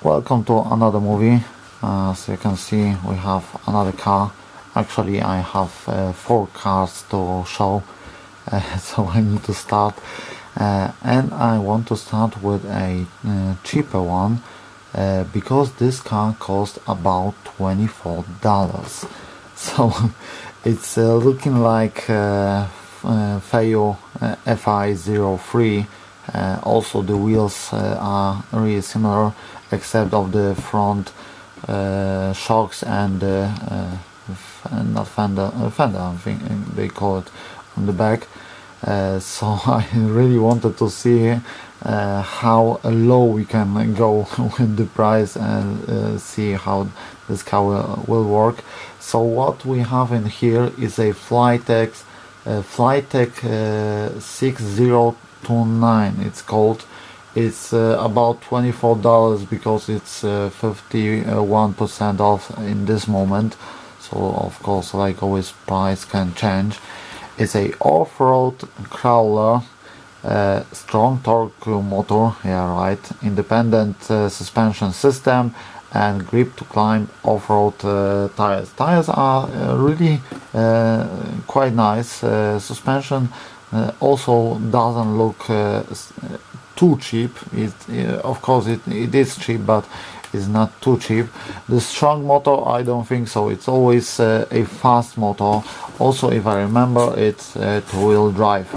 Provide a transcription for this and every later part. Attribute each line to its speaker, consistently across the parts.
Speaker 1: Welcome to another movie. As you can see, we have another car. Actually, I have 4 cars to show, so I need to start. And I want to start with a cheaper one because this car cost about $24. So it's looking like Feo FI03. Also the wheels are really similar, except of the front shocks and not fender, I think they call it, on the back. So I really wanted to see how low we can go with the price and see how this car will work. So what we have in here is a Flytec 6029 it's called. It's about $24 because it's 51% off in this moment, so of course, like always, price can change. It's a off-road crawler, strong torque motor, yeah right, independent suspension system, and grip to climb off-road tires. Tires are really quite nice. Suspension also doesn't look too cheap. Of course it is cheap, but it's not too cheap. The strong motor, I don't think so. It's always a fast motor. Also, if I remember, it's two-wheel drive.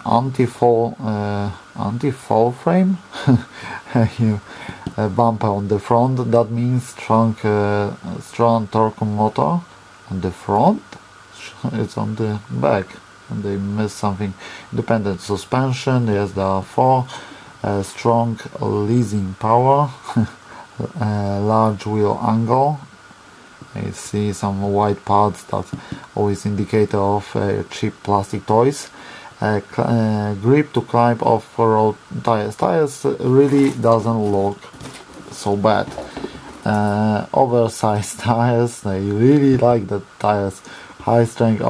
Speaker 1: Anti-fall frame. A bumper on the front. That means strong torque motor on the front. It's on the back. And they missed something. Independent suspension, yes, there are 4. Strong leasing power, large wheel angle. I see some white parts, that's always indicator of cheap plastic toys. Grip to climb off-road tires. Tires really doesn't look so bad. Oversized tires, I really like the tires. High strength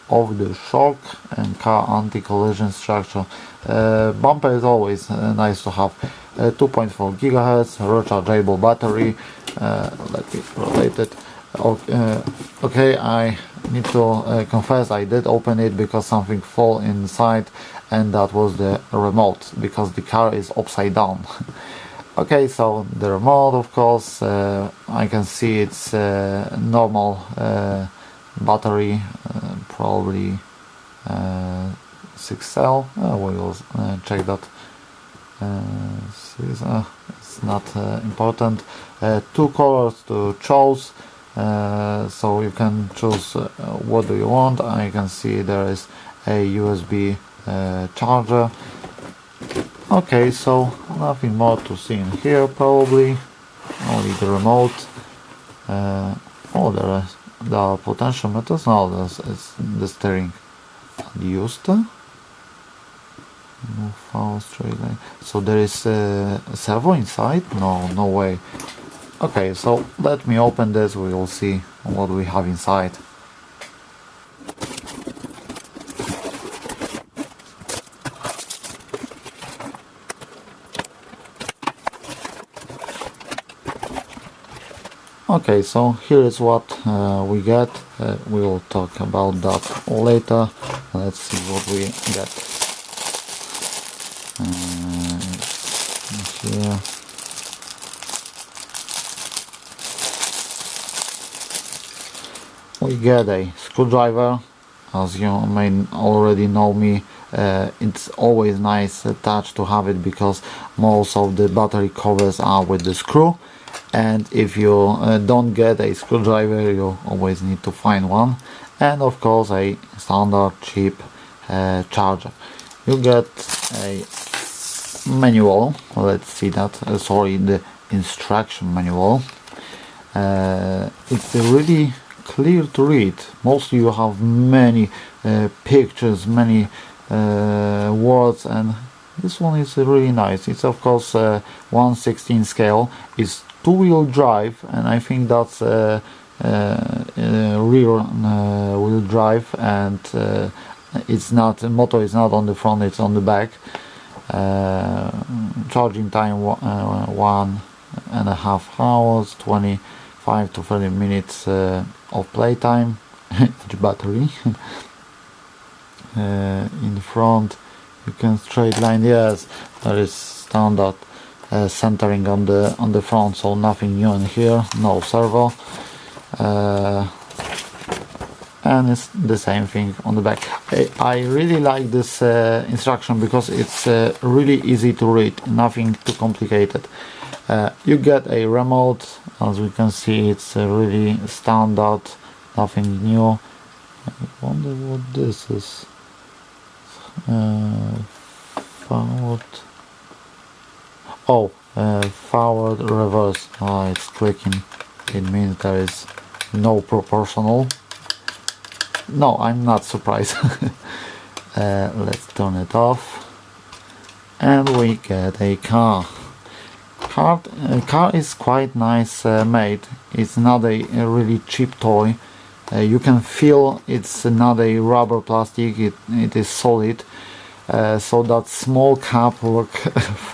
Speaker 1: of the shock and car anti-collision structure. Bumper is always nice to have. 2.4 gigahertz rechargeable battery. Let me relate it. Okay, I need to confess, I did open it because something fell inside, and that was the remote, because the car is upside down. Okay, so the remote, of course, I can see it's normal battery, probably 6 cell. We will check that. It's not important. 2 colors to choose, so you can choose what do you want. I can see there is a USB charger. Okay, so nothing more to see in here, probably only the remote. Oh, there are potentiometers. No, it's the steering unused. Move forward straight line. So there is a servo inside? No way. Okay, so let me open this. We will see what we have inside. Okay, so here is what we get. We will talk about that later. Let's see what we get. Here. We get a screwdriver. As you may already know me, it's always nice touch to have it, because most of the battery covers are with the screw, and if you don't get a screwdriver, you always need to find one. And of course a standard cheap charger. You get a manual. Let's see that. Sorry, the instruction manual. It's really clear to read. Mostly you have many pictures, many words, and this one is really nice. It's of course 1/16 scale. It's two-wheel drive, and I think that's rear wheel drive, and it's not, the motor is not on the front, it's on the back. Charging time 1.5 hours, 25 to 30 minutes of playtime. Each battery. In front you can straight line. Yes, there is standard centering on the front, so nothing new in here. No servo, and it's the same thing on the back. I really like this instruction because it's really easy to read, nothing too complicated. You get a remote, as we can see. It's really standard, nothing new. I wonder what this is. Forward. Oh, forward, reverse. Oh, it's clicking. It means there is no proportional. No, I'm not surprised. Let's turn it off, and we get a car. Car is quite nice made. It's not a really cheap toy. You can feel it's not a rubber plastic. It is solid. So that small cap look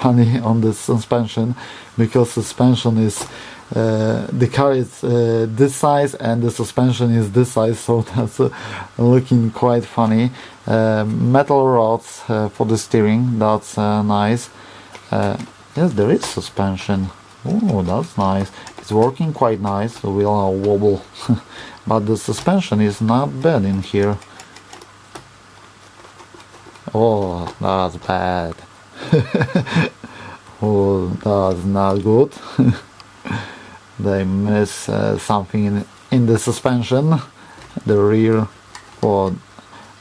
Speaker 1: funny on the suspension, because suspension is the car is this size and the suspension is this size, so that's looking quite funny. Metal rods for the steering, that's nice. Yes, there is suspension. Oh, that's nice. It's working quite nice. The wheel will wobble, but the suspension is not bad in here. Oh, that's bad. Oh, that's not good. They miss something in the suspension. The rear. Oh,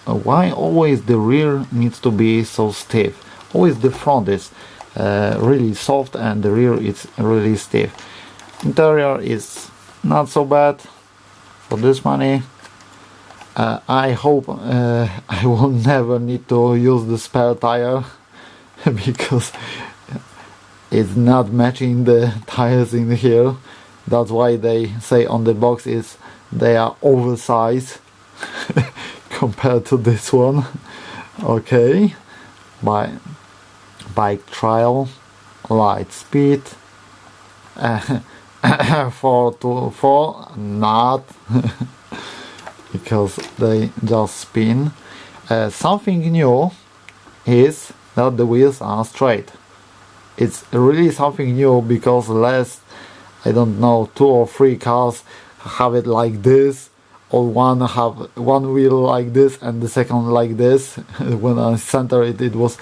Speaker 1: why always the rear needs to be so stiff? Always the front is really soft and the rear is really stiff. Interior is not so bad for this money. I hope I will never need to use the spare tire because it's not matching the tires in here. That's why they say on the box is they are oversized compared to this one. Okay, bike trial, light speed, 4 to 4, not. Because they just spin. Something new is that the wheels are straight. It's really something new, because last, I don't know, 2 or 3 cars have it like this, or one have one wheel like this and the second like this. When I center it, it was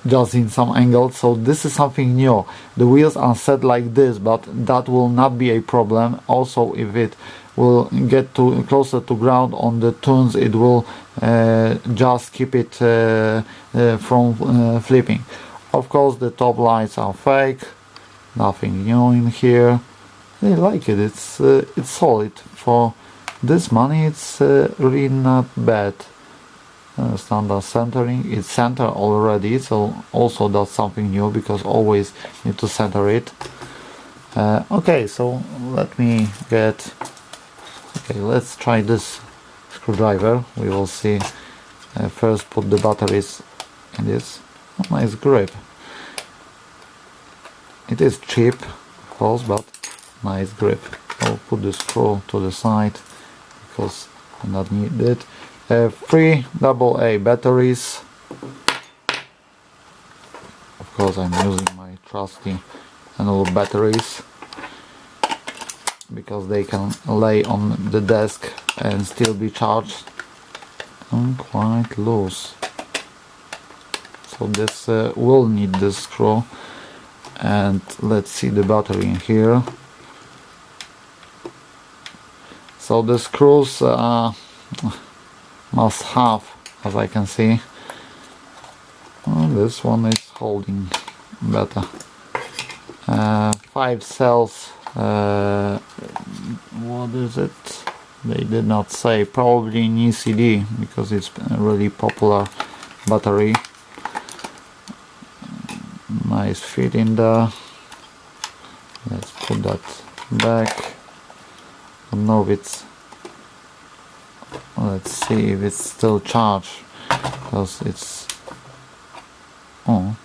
Speaker 1: just in some angle. So this is something new. The wheels are set like this, but that will not be a problem. Also, if it will get to closer to ground on the tunes, it will just keep it from flipping. Of course, the top lights are fake, nothing new in here. I like it. It's solid for this money. It's really not bad. Standard centering, it's center already, so also that's something new, because always need to center it. Okay, so let me get. Okay, let's try this screwdriver. We will see. First put the batteries in this. Oh, nice grip. It is cheap, of course, but nice grip. I'll put the screw to the side because I not need it. 3 AA batteries. Of course, I'm using my trusty annual batteries, because they can lay on the desk and still be charged. And quite loose. So this will need this screw. And let's see the battery in here. So the screws must have, as I can see. Oh, this one is holding better. 5 cells. What is it? They did not say. Probably an ECD, because it's a really popular battery. Nice fit in there. Let's put that back. I don't know if it's. Let's see if it's still charged, because it's. Oh,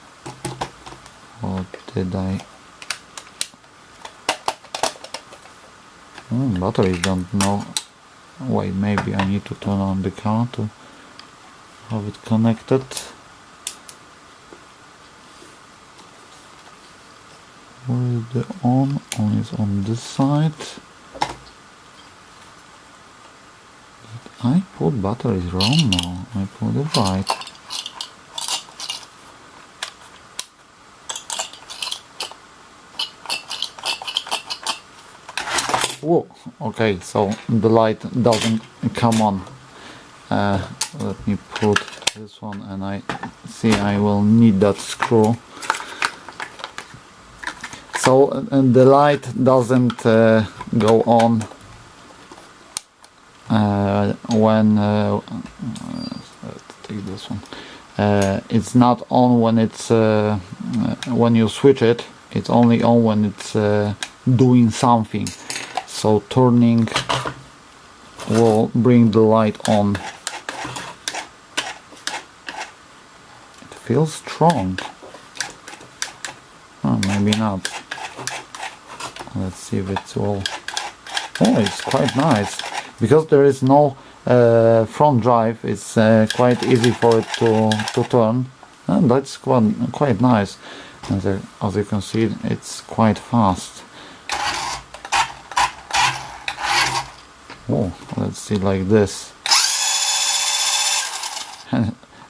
Speaker 1: did I? Batteries don't know. Wait, maybe I need to turn on the car to have it connected. Where is the on? On is on this side. Did I put batteries wrong? No, I put it right. Whoa, okay, so the light doesn't come on. Let me put this one, and I see I will need that screw. So and the light doesn't go on when let's take this one. It's not on when it's when you switch it. It's only on when it's doing something. So turning will bring the light on. It feels strong. Oh, maybe not. Let's see if it's all. Oh, it's quite nice because there is no front drive. It's quite easy for it to turn, and that's quite nice. As you can see, it's quite fast. Oh, let's see like this.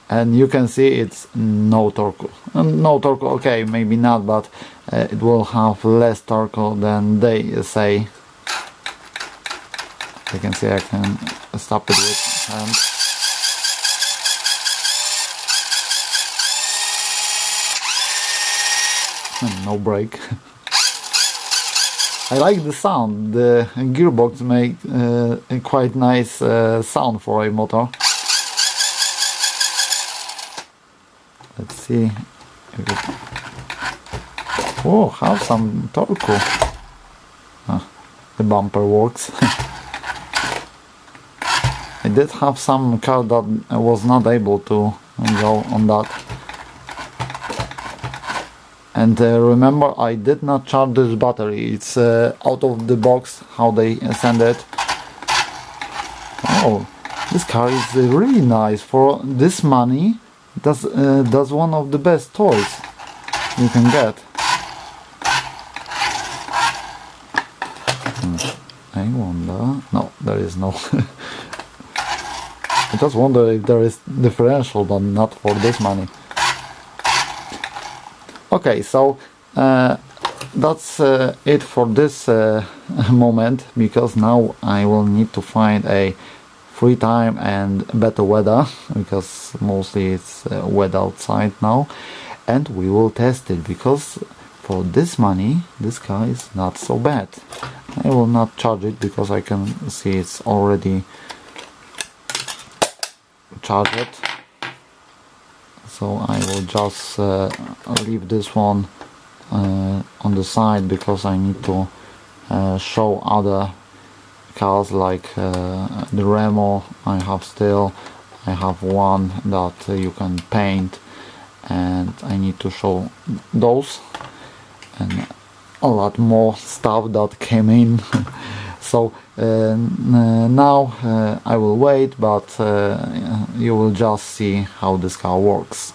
Speaker 1: And you can see it's no torque. No torque, okay, maybe not, but it will have less torque than they say. You can see I can stop it with hand. No brake. I like the sound. The gearbox makes a quite nice sound for a motor. Let's see. Oh, have some torque. The bumper works. I did have some car that was not able to go on that. And remember, I did not charge this battery. It's out of the box how they send it. Oh, this car is really nice for this money. That's one of the best toys you can get. I wonder. No, there is no. I just wonder if there is differential, but not for this money. Okay, so that's it for this moment, because now I will need to find a free time and better weather, because mostly it's wet outside now, and we will test it, because for this money this car is not so bad. I will not charge it because I can see it's already charged. So I will just leave this one on the side, because I need to show other cars like the Remo I have still. I have one that you can paint, and I need to show those, and a lot more stuff that came in. So now I will wait, but you will just see how this car works.